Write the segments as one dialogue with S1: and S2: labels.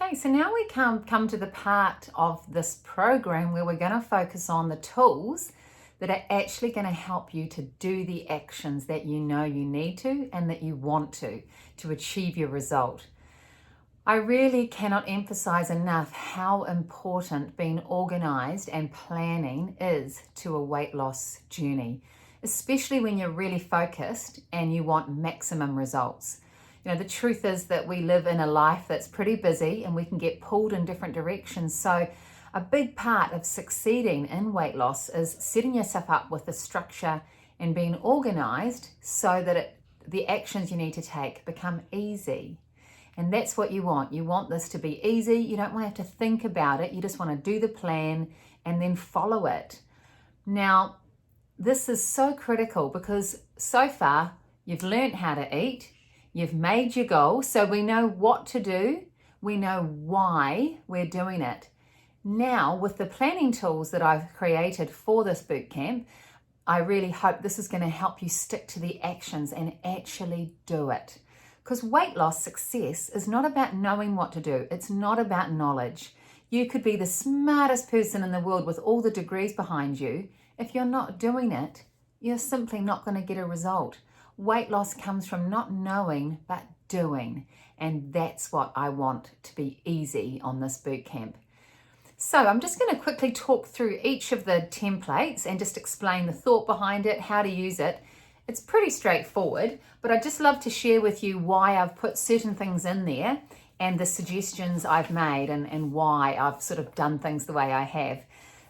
S1: Okay, so now we come to the part of this program where we're going to focus on the tools that are actually going to help you to do the actions that you know you need to and that you want to achieve your result. I really cannot emphasize enough how important being organized and planning is to a weight loss journey, especially when you're really focused and you want maximum results. You know, the truth is that we live in a life that's pretty busy and we can get pulled in different directions. So a big part of succeeding in weight loss is setting yourself up with a structure and being organized so that the actions you need to take become easy. And that's what you want. You want this to be easy. You don't want to have to think about it. You just want to do the plan and then follow it. Now, this is so critical because so far you've learned how to eat. You've made your goal, so we know what to do. We know why we're doing it. Now, with the planning tools that I've created for this bootcamp, I really hope this is going to help you stick to the actions and actually do it. Because weight loss success is not about knowing what to do. It's not about knowledge. You could be the smartest person in the world with all the degrees behind you. If you're not doing it, you're simply not going to get a result. Weight loss comes from not knowing, but doing. And that's what I want to be easy on this bootcamp. So I'm just going to quickly talk through each of the templates and just explain the thought behind it, how to use it. It's pretty straightforward, but I'd just love to share with you why I've put certain things in there and the suggestions I've made and why I've sort of done things the way I have.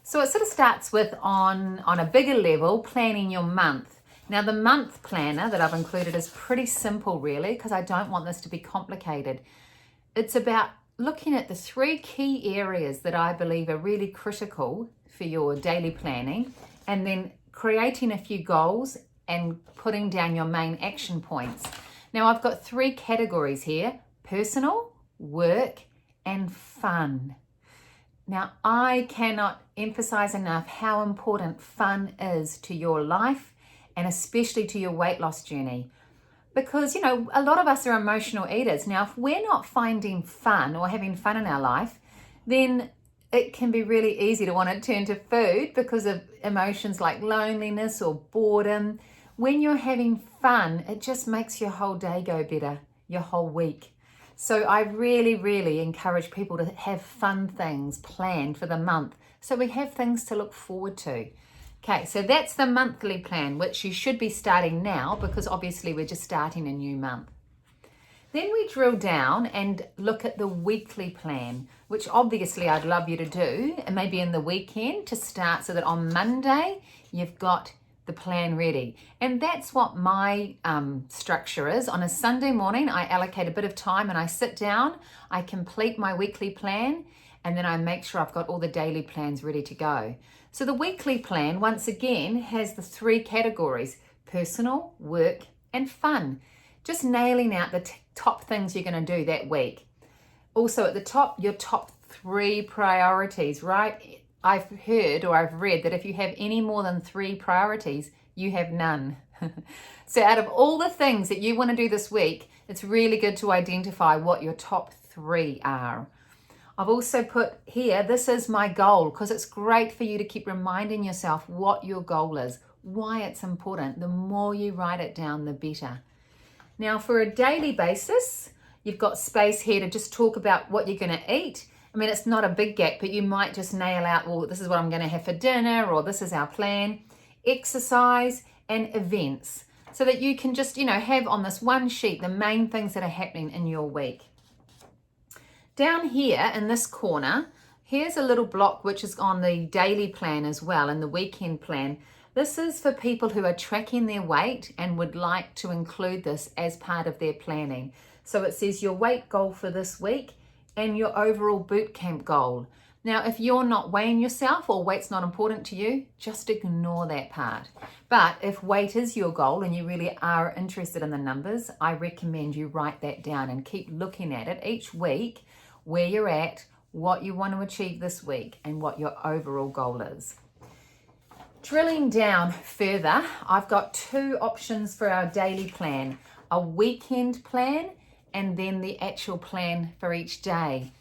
S1: So it sort of starts with on a bigger level, planning your month. Now the month planner that I've included is pretty simple really because I don't want this to be complicated. It's about looking at the 3 key areas that I believe are really critical for your daily planning and then creating a few goals and putting down your main action points. Now I've got 3 categories here: personal, work, and fun. Now I cannot emphasize enough how important fun is to your life and especially to your weight loss journey. Because, you know, a lot of us are emotional eaters. Now, if we're not finding fun or having fun in our life, then it can be really easy to want to turn to food because of emotions like loneliness or boredom. When you're having fun, it just makes your whole day go better, your whole week. So I really, really encourage people to have fun things planned for the month so we have things to look forward to. Okay, so that's the monthly plan, which you should be starting now because obviously we're just starting a new month. Then we drill down and look at the weekly plan, which obviously I'd love you to do, and maybe in the weekend to start so that on Monday you've got the plan ready. And that's what my structure is. On a Sunday morning, I allocate a bit of time and I sit down, I complete my weekly plan, and then I make sure I've got all the daily plans ready to go. So the weekly plan, once again, has the 3 categories: personal, work, and fun. Just nailing out the top things you're going to do that week. Also at the top, your top 3 priorities, right? I've heard or I've read that if you have any more than 3 priorities, you have none. So out of all the things that you want to do this week, it's really good to identify what your top 3 are. I've also put here, this is my goal, because it's great for you to keep reminding yourself what your goal is, why it's important. The more you write it down, the better. Now for a daily basis, you've got space here to just talk about what you're going to eat. I mean, it's not a big gap, but you might just nail out, well, this is what I'm going to have for dinner, or this is our plan. Exercise and events, so that you can just, have on this one sheet the main things that are happening in your week. Down here in this corner, here's a little block which is on the daily plan as well and the weekend plan. This is for people who are tracking their weight and would like to include this as part of their planning. So it says your weight goal for this week and your overall bootcamp goal. Now, if you're not weighing yourself or weight's not important to you, just ignore that part. But if weight is your goal and you really are interested in the numbers, I recommend you write that down and keep looking at it each week, where you're at, what you want to achieve this week, and what your overall goal is. Drilling down further, I've got 2 options for our daily plan: a weekend plan and then the actual plan for each day.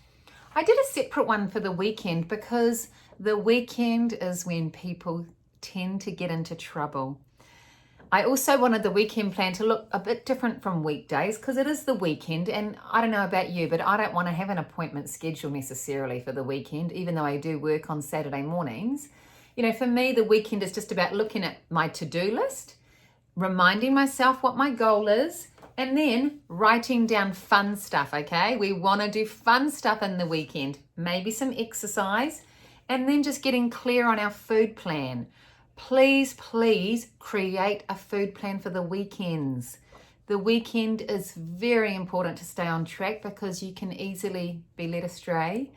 S1: I did a separate one for the weekend because the weekend is when people tend to get into trouble. I also wanted the weekend plan to look a bit different from weekdays because it is the weekend, and I don't know about you, but I don't want to have an appointment schedule necessarily for the weekend, even though I do work on Saturday mornings. You know, for me, the weekend is just about looking at my to-do list, reminding myself what my goal is, and then writing down fun stuff, okay? We want to do fun stuff in the weekend, maybe some exercise, and then just getting clear on our food plan. Please create a food plan for the weekends. The weekend is very important to stay on track because you can easily be led astray.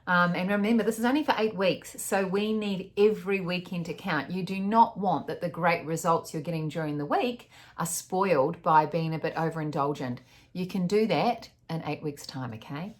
S1: And remember, this is only for 8 weeks, so we need every weekend to count. You do not want that the great results you're getting during the week are spoiled by being a bit overindulgent. You can do that in 8 weeks' time, okay?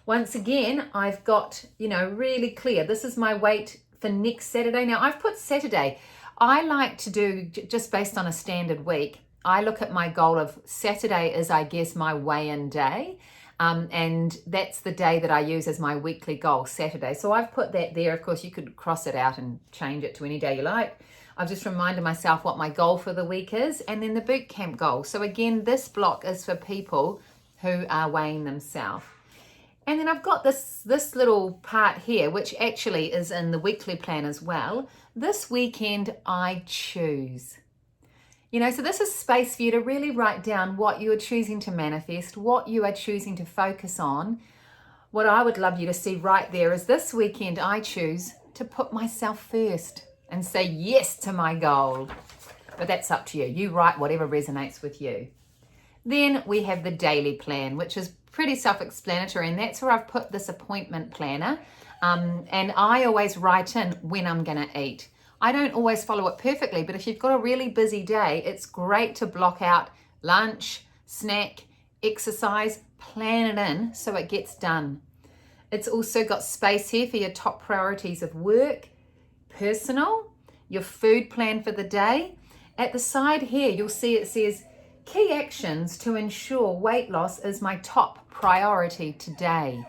S1: Once again, I've got, really clear. This is my weight for next Saturday. Now, I've put Saturday. I like to do just based on a standard week. I look at my goal of Saturday as, I guess, my weigh-in day. And that's the day that I use as my weekly goal, Saturday. So I've put that there. Of course, you could cross it out and change it to any day you like. I've just reminded myself what my goal for the week is, and then the boot camp goal. So again, this block is for people who are weighing themselves. And then I've got this little part here, which actually is in the weekly plan as well. This weekend, I choose. So this is space for you to really write down what you are choosing to manifest, what you are choosing to focus on. What I would love you to see right there is this weekend, I choose to put myself first and say yes to my goal. But that's up to you. You write whatever resonates with you. Then we have the daily plan, which is pretty self-explanatory, and that's where I've put this appointment planner. And I always write in when I'm going to eat. I don't always follow it perfectly, but if you've got a really busy day, it's great to block out lunch, snack, exercise, plan it in so it gets done. It's also got space here for your top priorities of work, personal, your food plan for the day. At the side here, you'll see it says, key actions to ensure weight loss is my top priority today.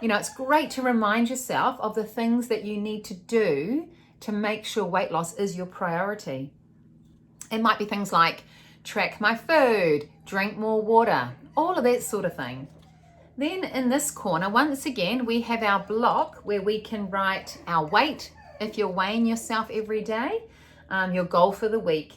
S1: It's great to remind yourself of the things that you need to do to make sure weight loss is your priority. It might be things like track my food, drink more water, all of that sort of thing. Then in this corner, once again, we have our block where we can write our weight, if you're weighing yourself every day, your goal for the week,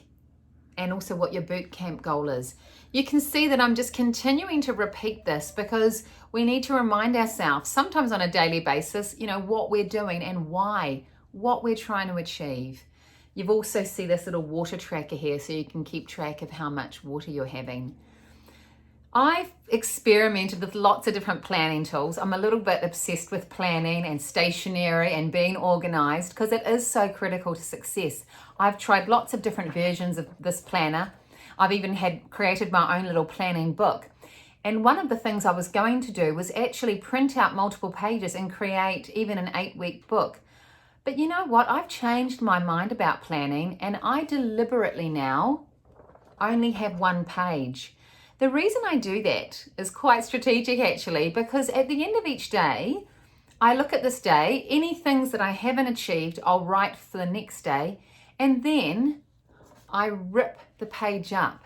S1: and also what your boot camp goal is. You can see that I'm just continuing to repeat this because we need to remind ourselves, sometimes on a daily basis, what we're doing and why, what we're trying to achieve. You've also see this little water tracker here so you can keep track of how much water you're having. I've experimented with lots of different planning tools. I'm a little bit obsessed with planning and stationery and being organized because it is so critical to success. I've tried lots of different versions of this planner. I've even created my own little planning book. And one of the things I was going to do was actually print out multiple pages and create even an 8-week book. But you know what? I've changed my mind about planning, and I deliberately now only have 1 page. The reason I do that is quite strategic actually, because at the end of each day, I look at this day, any things that I haven't achieved, I'll write for the next day, and then I rip the page up.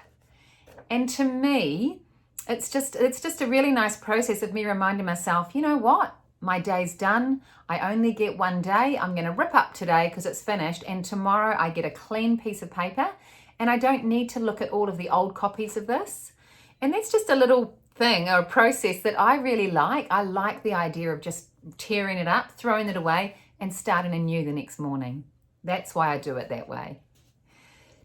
S1: And to me, it's just a really nice process of me reminding myself, you know what? My day's done. I only get 1 day. I'm going to rip up today because it's finished, and tomorrow I get a clean piece of paper, and I don't need to look at all of the old copies of this. And that's just a little thing or a process that I really like. I like the idea of just tearing it up, throwing it away, and starting anew the next morning. That's why I do it that way.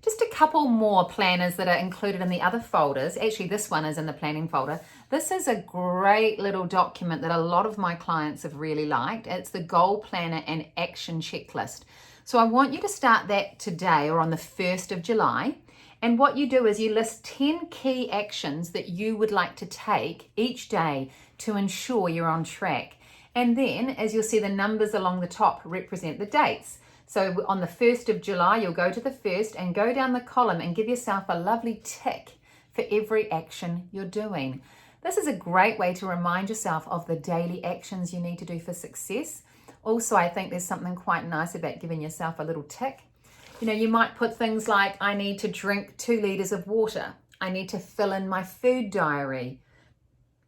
S1: Just a couple more planners that are included in the other folders. Actually, this one is in the planning folder. This is a great little document that a lot of my clients have really liked. It's the goal planner and action checklist. So I want you to start that today or on the 1st of July. And what you do is you list 10 key actions that you would like to take each day to ensure you're on track. And then, as you'll see, the numbers along the top represent the dates. So on the 1st of July, you'll go to the 1st and go down the column and give yourself a lovely tick for every action you're doing. This is a great way to remind yourself of the daily actions you need to do for success. Also, I think there's something quite nice about giving yourself a little tick. You know, you might put things like, I need to drink 2 liters of water. I need to fill in my food diary,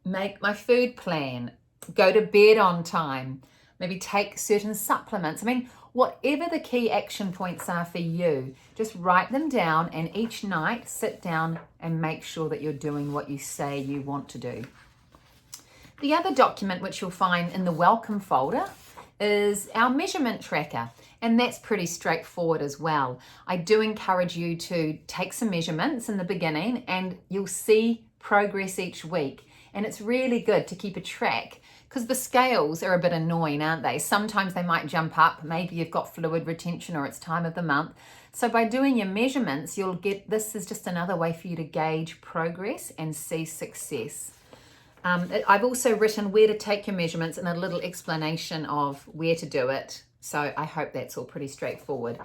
S1: make my food plan, go to bed on time, maybe take certain supplements. I mean, whatever the key action points are for you, just write them down, and each night sit down and make sure that you're doing what you say you want to do. The other document which you'll find in the welcome folder is our measurement tracker, and that's pretty straightforward as well. I do encourage you to take some measurements in the beginning, and you'll see progress each week. And it's really good to keep a track, because the scales are a bit annoying, aren't they? Sometimes they might jump up. Maybe you've got fluid retention or it's time of the month. So by doing your measurements, you'll get, this is just another way for you to gauge progress and see success. I've also written where to take your measurements and a little explanation of where to do it. So I hope that's all pretty straightforward.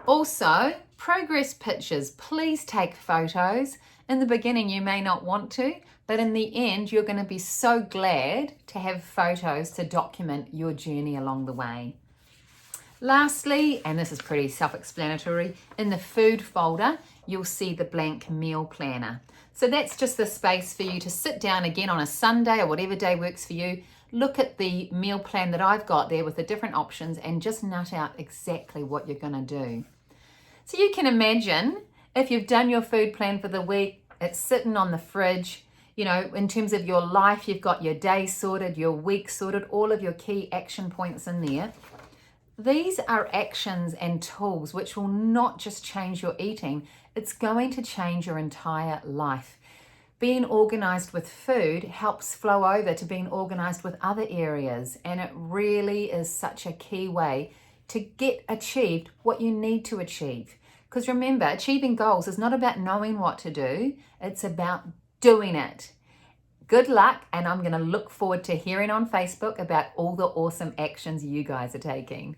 S1: Also, progress pictures. Please take photos. In the beginning, you may not want to, but in the end, you're going to be so glad to have photos to document your journey along the way. Lastly, and this is pretty self-explanatory, in the food folder, you'll see the blank meal planner. So that's just the space for you to sit down again on a Sunday or whatever day works for you, look at the meal plan that I've got there with the different options, and just nut out exactly what you're going to do. So you can imagine if you've done your food plan for the week, it's sitting on the fridge. You know, in terms of your life, you've got your day sorted, your week sorted, all of your key action points in there. These are actions and tools which will not just change your eating, it's going to change your entire life. Being organized with food helps flow over to being organized with other areas, and it really is such a key way to get achieved what you need to achieve. Because remember, achieving goals is not about knowing what to do, it's about doing it. Good luck, and I'm going to look forward to hearing on Facebook about all the awesome actions you guys are taking.